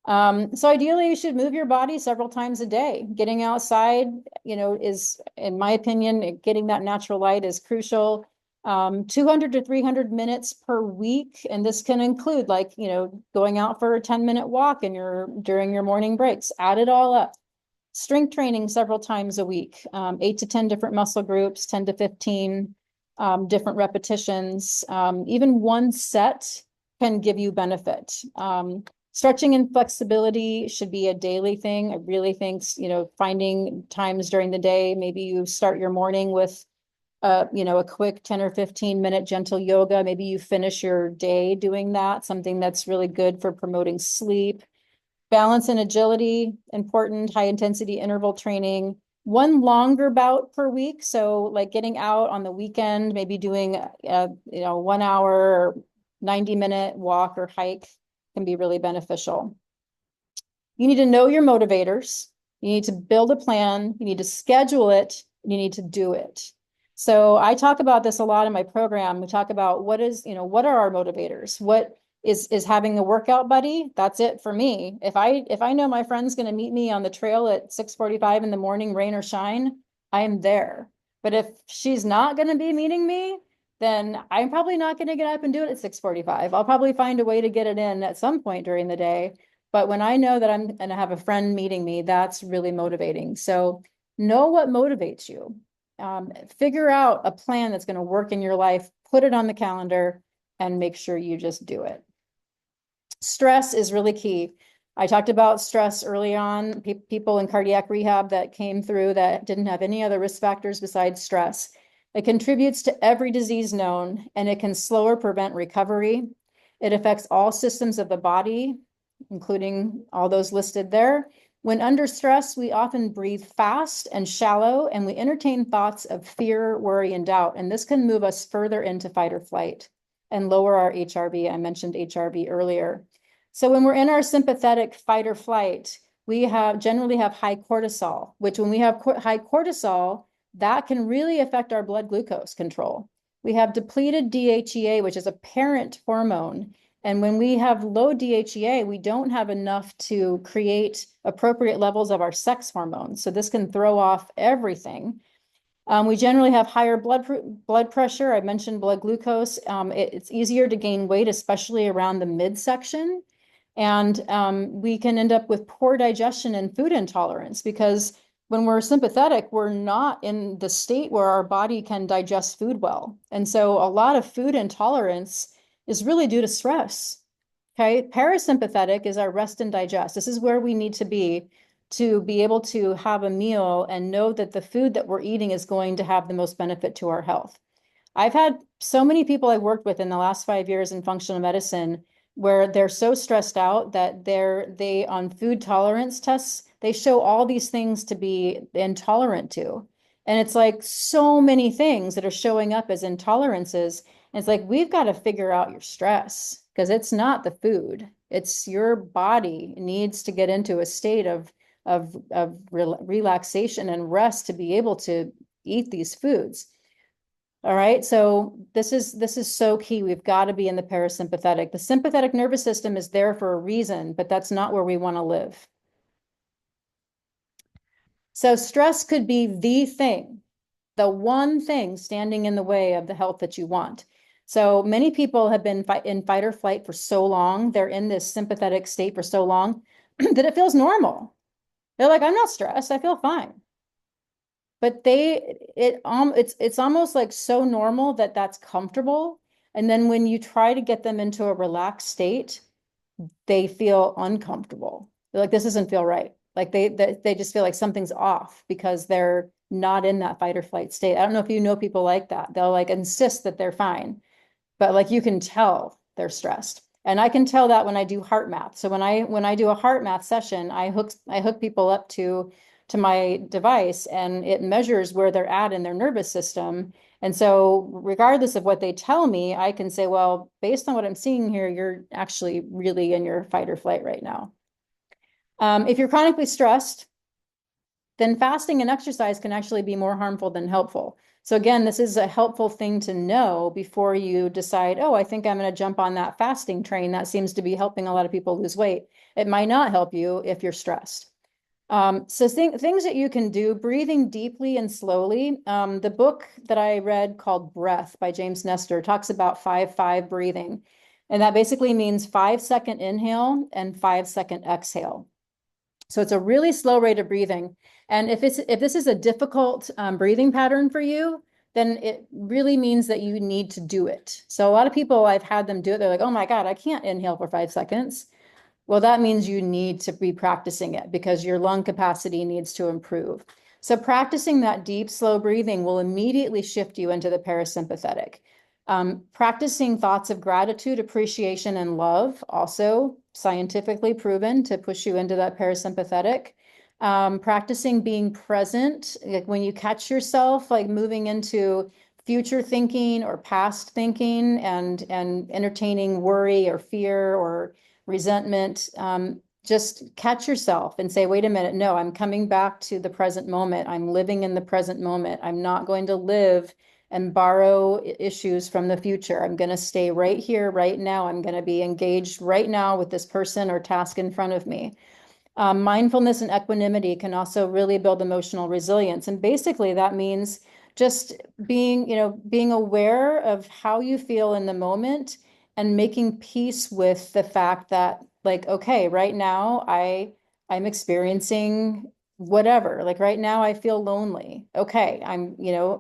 So ideally you should move your body several times a day. Getting outside, is, in my opinion, getting that natural light is crucial. 200 to 300 minutes per week. And this can include going out for a 10-minute walk during your morning breaks. Add it all up. Strength training several times a week, 8 to 10 different muscle groups, 10 to 15 different repetitions. Even one set can give you benefit. Stretching and flexibility should be a daily thing. I really think, finding times during the day, maybe you start your morning with a quick 10 or 15-minute gentle yoga. Maybe you finish your day doing that, something that's really good for promoting sleep. Balance and agility, important, high intensity interval training, one longer bout per week. So like getting out on the weekend, maybe doing a 1 hour or 90-minute walk or hike can be really beneficial. You need to know your motivators. You need to build a plan. You need to schedule it. And you need to do it. So I talk about this a lot in my program. We talk about what are our motivators? What is having a workout buddy? That's it for me. If I know my friend's going to meet me on the trail at 6:45 in the morning, rain or shine, I am there. But if she's not going to be meeting me, then I'm probably not going to get up and do it at 6:45. I'll probably find a way to get it in at some point during the day. But when I know that I'm going to have a friend meeting me, that's really motivating. So know what motivates you. Figure out a plan that's going to work in your life, put it on the calendar, and make sure you just do it. Stress is really key. I talked about stress early on, people in cardiac rehab that came through that didn't have any other risk factors besides stress. It contributes to every disease known, and it can slow or prevent recovery. It affects all systems of the body, including all those listed there. When under stress, we often breathe fast and shallow, and we entertain thoughts of fear, worry, and doubt. And this can move us further into fight or flight and lower our HRV. I mentioned HRV earlier. So when we're in our sympathetic fight or flight, we generally have high cortisol, which when we have high cortisol, that can really affect our blood glucose control. We have depleted DHEA, which is a parent hormone. And when we have low DHEA, we don't have enough to create appropriate levels of our sex hormones. So this can throw off everything. We generally have higher blood pressure. I mentioned blood glucose. It's easier to gain weight, especially around the midsection. And we can end up with poor digestion and food intolerance because when we're sympathetic, we're not in the state where our body can digest food well. And so a lot of food intolerance is really due to stress. Okay, parasympathetic is our rest and digest. This is where we need to be able to have a meal and know that the food that we're eating is going to have the most benefit to our health. I've had so many people I've worked with in the last 5 years in functional medicine where they're so stressed out that they on food tolerance tests, they show all these things to be intolerant to. And it's like so many things that are showing up as intolerances. And it's like, we've got to figure out your stress because it's not the food. It's your body needs to get into a state of relaxation and rest to be able to eat these foods. All right, so this is so key. We've got to be in the parasympathetic. The sympathetic nervous system is there for a reason, but that's not where we want to live. So stress could be the thing, the one thing standing in the way of the health that you want. So many people have been in fight or flight for so long, they're in this sympathetic state for so long that it feels normal. They're like, I'm not stressed, I feel fine. But it's almost like so normal that that's comfortable. And then when you try to get them into a relaxed state, they feel uncomfortable. They're like, this doesn't feel right. Like they just feel like something's off because they're not in that fight or flight state. I don't know if you know people like that. They'll like insist that they're fine, but like you can tell they're stressed. And I can tell that when I do heart math. So when I do a heart math session, I hook people up to my device and it measures where they're at in their nervous system. And so regardless of what they tell me, I can say, well, based on what I'm seeing here, you're actually really in your fight or flight right now. If you're chronically stressed, then fasting and exercise can actually be more harmful than helpful. So again, this is a helpful thing to know before you decide, oh, I think I'm going to jump on that fasting train. That seems to be helping a lot of people lose weight. It might not help you if you're stressed. So things that you can do, breathing deeply and slowly. The book that I read called Breath by James Nestor talks about 5-5 breathing. And that basically means 5-second inhale and 5-second exhale. So it's a really slow rate of breathing. And if this is a difficult breathing pattern for you, then it really means that you need to do it. So a lot of people, I've had them do it. They're like, oh my God, I can't inhale for 5 seconds. Well, that means you need to be practicing it because your lung capacity needs to improve. So practicing that deep, slow breathing will immediately shift you into the parasympathetic. Practicing thoughts of gratitude, appreciation, and love also scientifically proven to push you into that parasympathetic. Practicing being present, like when you catch yourself like moving into future thinking or past thinking and entertaining worry or fear or resentment, just catch yourself and say, wait a minute, no, I'm coming back to the present moment. I'm living in the present moment. I'm not going to live and borrow issues from the future. I'm going to stay right here, right now. I'm going to be engaged right now with this person or task in front of me. Mindfulness and equanimity can also really build emotional resilience. And basically that means just being aware of how you feel in the moment and making peace with the fact that like, okay, right now I'm experiencing whatever. Like right now I feel lonely. Okay,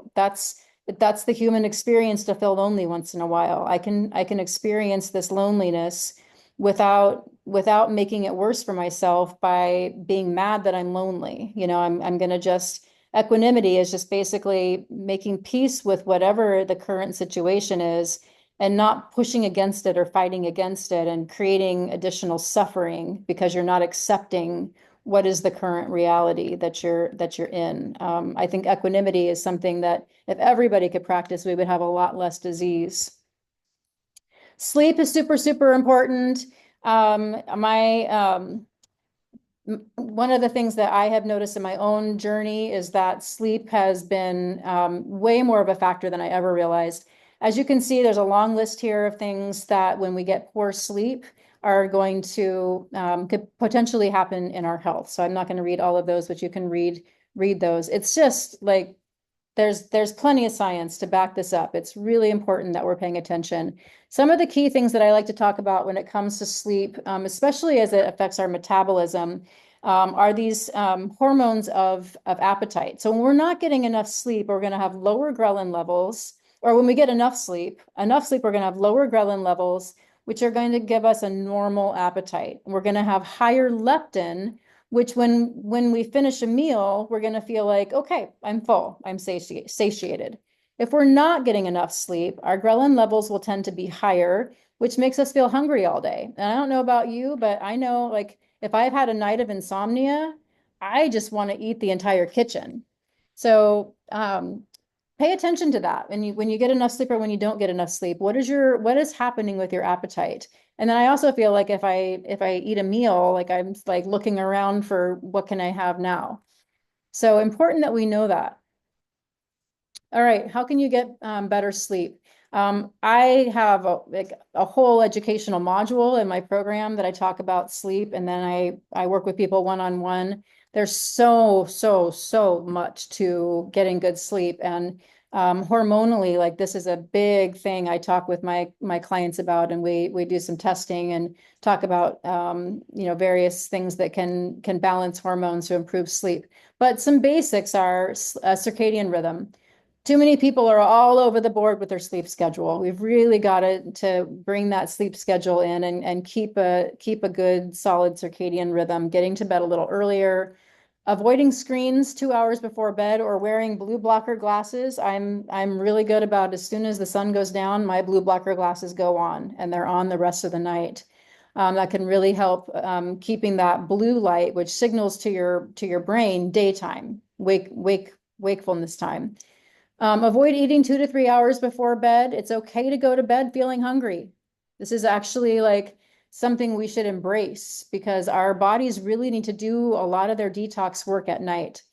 that's the human experience to feel lonely once in a while. I can experience this loneliness without making it worse for myself by being mad that I'm lonely. I'm going to just equanimity is just basically making peace with whatever the current situation is and not pushing against it or fighting against it and creating additional suffering because you're not accepting what is the current reality that you're in. I think equanimity is something that if everybody could practice, we would have a lot less disease. Sleep is super, super important. One of the things that I have noticed in my own journey is that sleep has been way more of a factor than I ever realized. As you can see, there's a long list here of things that when we get poor sleep are going to could potentially happen in our health. So I'm not going to read all of those, but you can read those. It's just like there's plenty of science to back this up. It's really important that we're paying attention. Some of the key things that I like to talk about when it comes to sleep, especially as it affects our metabolism, are these hormones of appetite. So when we're not getting enough sleep, we're going to have lower ghrelin levels, or when we get enough sleep, we're going to have lower ghrelin levels, which are going to give us a normal appetite. We're going to have higher leptin, which when we finish a meal, we're going to feel like, okay, I'm full, I'm satiated. If we're not getting enough sleep, our ghrelin levels will tend to be higher, which makes us feel hungry all day. And I don't know about you, but I know like if I've had a night of insomnia, I just want to eat the entire kitchen. So pay attention to that. When you get enough sleep or when you don't get enough sleep, what is happening with your appetite? And then I also feel like if I eat a meal, like I'm like looking around for what can I have now? So important that we know that. All right, how can you get better sleep? I have a whole educational module in my program that I talk about sleep, and then I work with people one-on-one. There's so much to getting good sleep, and hormonally, like this is a big thing I talk with my clients about, and we do some testing and talk about various things that can balance hormones to improve sleep. But some basics are circadian rhythm. Too many people are all over the board with their sleep schedule. We've really got to bring that sleep schedule in and keep a good solid circadian rhythm, getting to bed a little earlier, avoiding screens 2 hours before bed or wearing blue blocker glasses. I'm really good about as soon as the sun goes down, my blue blocker glasses go on and they're on the rest of the night. That can really help keeping that blue light, which signals to your brain daytime, wakefulness time. Avoid eating 2 to 3 hours before bed. It's okay to go to bed feeling hungry. This is actually like something we should embrace because our bodies really need to do a lot of their detox work at night.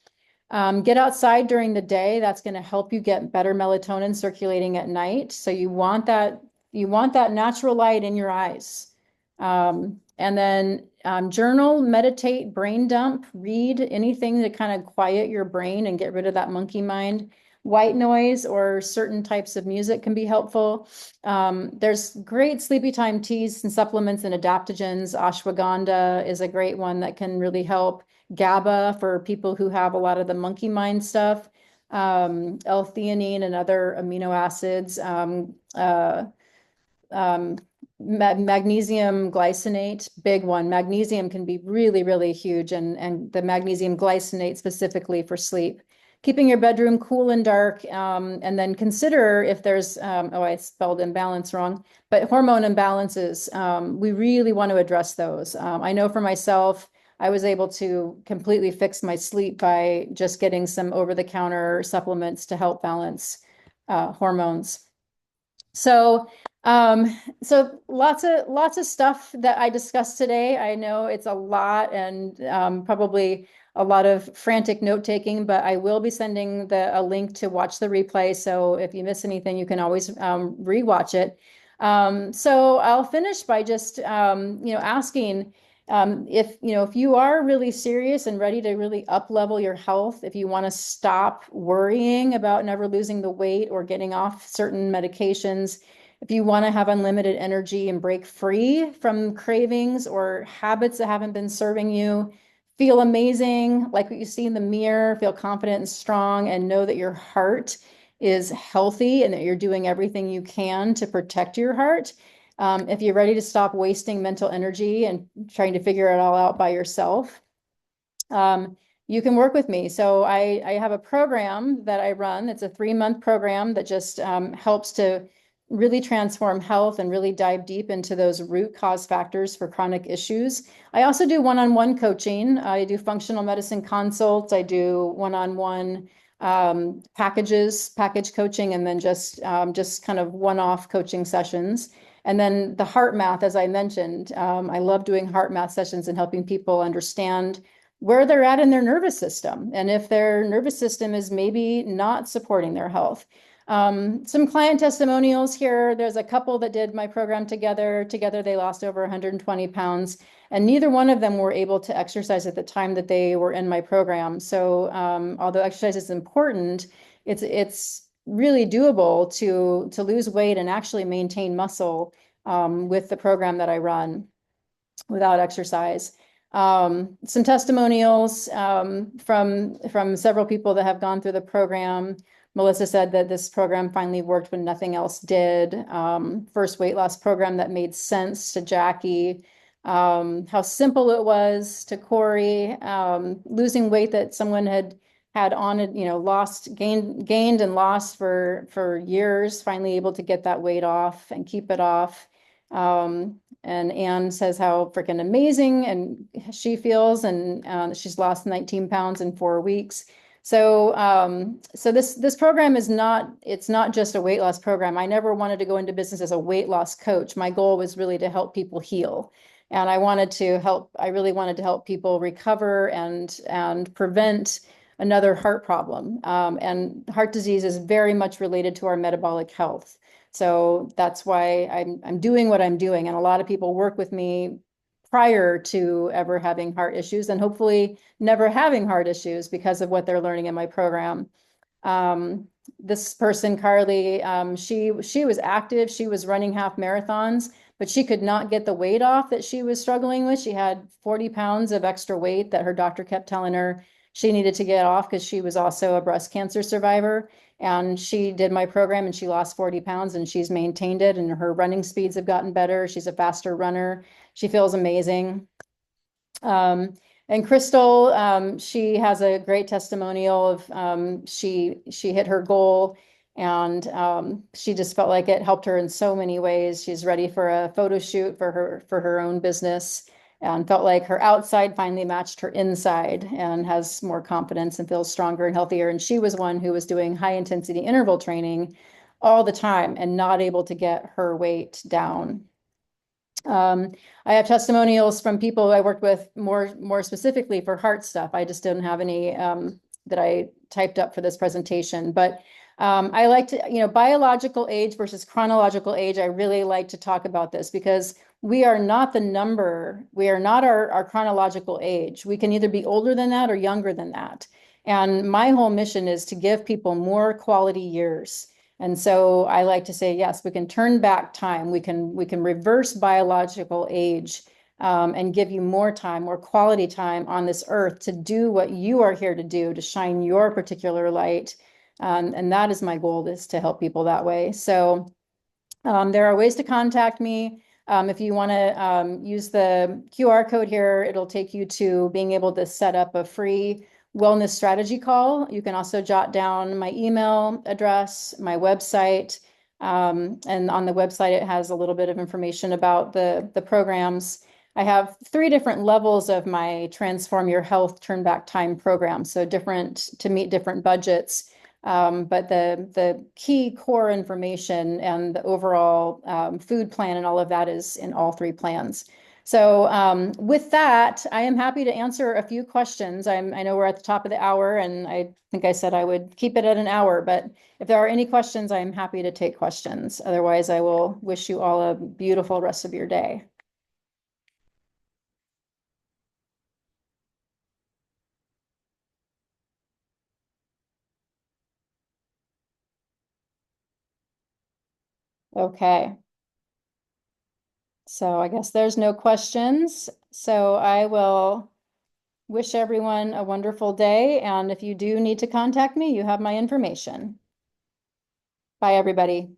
Get outside during the day. That's going to help you get better melatonin circulating at night. So you want that natural light in your eyes. And then journal, meditate, brain dump, read anything to kind of quiet your brain and get rid of that monkey mind. White noise or certain types of music can be helpful. There's great sleepy time teas and supplements and adaptogens. Ashwagandha is a great one that can really help. GABA for people who have a lot of the monkey mind stuff. L-theanine and other amino acids. Magnesium glycinate, big one. Magnesium can be really, really huge, and the magnesium glycinate specifically for sleep. keeping your bedroom cool and dark, and then consider if there's, oh, I spelled imbalance wrong, but hormone imbalances. We really want to address those. I know for myself, I was able to completely fix my sleep by just getting some over-the-counter supplements to help balance hormones. So, so lots of stuff that I discussed today. I know it's a lot and probably a lot of frantic note taking, but I will be sending a link to watch the replay. So if you miss anything, you can always rewatch it. So I'll finish by just asking if you are really serious and ready to really up level your health, if you want to stop worrying about never losing the weight or getting off certain medications, if you want to have unlimited energy and break free from cravings or habits that haven't been serving you, feel amazing, like what you see in the mirror, feel confident and strong, and know that your heart is healthy and that you're doing everything you can to protect your heart. If you're ready to stop wasting mental energy and trying to figure it all out by yourself, you can work with me. So I have a program that I run. It's a 3-month program that just helps to really transform health and really dive deep into those root cause factors for chronic issues. I also do one-on-one coaching. I do functional medicine consults. I do one-on-one package coaching, and then just kind of one-off coaching sessions. And then the heart math, as I mentioned, I love doing heart math sessions and helping people understand where they're at in their nervous system and if their nervous system is maybe not supporting their health. Some client testimonials here. There's a couple that did my program together. Together, they lost over 120 pounds, and neither one of them were able to exercise at the time that they were in my program. So although exercise is important, it's really doable to lose weight and actually maintain muscle with the program that I run without exercise. Some testimonials from several people that have gone through the program. Melissa said that this program finally worked when nothing else did. First weight loss program that made sense to Jackie. How simple it was to Corey. Losing weight that someone had on it, gained and lost for years, finally able to get that weight off and keep it off. And Anne says how freaking amazing and she feels, and she's lost 19 pounds in 4 weeks. So this program is it's not just a weight loss program. I never wanted to go into business as a weight loss coach. My goal was really to help people heal. And I really wanted to help people recover and prevent another heart problem. And heart disease is very much related to our metabolic health. So that's why I'm doing what I'm doing. And a lot of people work with me prior to ever having heart issues and hopefully never having heart issues because of what they're learning in my program. This person, Carly, she was active. She was running half marathons, but she could not get the weight off that she was struggling with. She had 40 pounds of extra weight that her doctor kept telling her she needed to get off because she was also a breast cancer survivor. And she did my program and she lost 40 pounds and she's maintained it, and her running speeds have gotten better. She's a faster runner. She feels amazing. And Crystal, she has a great testimonial of she hit her goal, and she just felt like it helped her in so many ways. She's ready for a photo shoot for her own business, and felt like her outside finally matched her inside and has more confidence and feels stronger and healthier. And she was one who was doing high intensity interval training all the time and not able to get her weight down. I have testimonials from people I worked with more specifically for heart stuff. I just didn't have any that I typed up for this presentation, but I like to, biological age versus chronological age. I really like to talk about this because we are not the number. We are not our chronological age. We can either be older than that or younger than that. And my whole mission is to give people more quality years. And so I like to say, yes, we can turn back time. We can reverse biological age and give you more time, more quality time on this earth to do what you are here to do, to shine your particular light. And that is my goal, is to help people that way. So there are ways to contact me. If you want to use the QR code here, it'll take you to being able to set up a free wellness strategy call. You can also jot down my email address, my website, and on the website, it has a little bit of information about the programs. I have 3 different levels of my Transform Your Health Turn Back Time program, so different to meet different budgets. But the key core information and the overall food plan and all of that is in all 3 plans. So with that, I am happy to answer a few questions. I know we're at the top of the hour, and I think I said I would keep it at an hour, but if there are any questions, I'm happy to take questions. Otherwise, I will wish you all a beautiful rest of your day. Okay. So I guess there's no questions. So I will wish everyone a wonderful day. And if you do need to contact me, you have my information. Bye, everybody.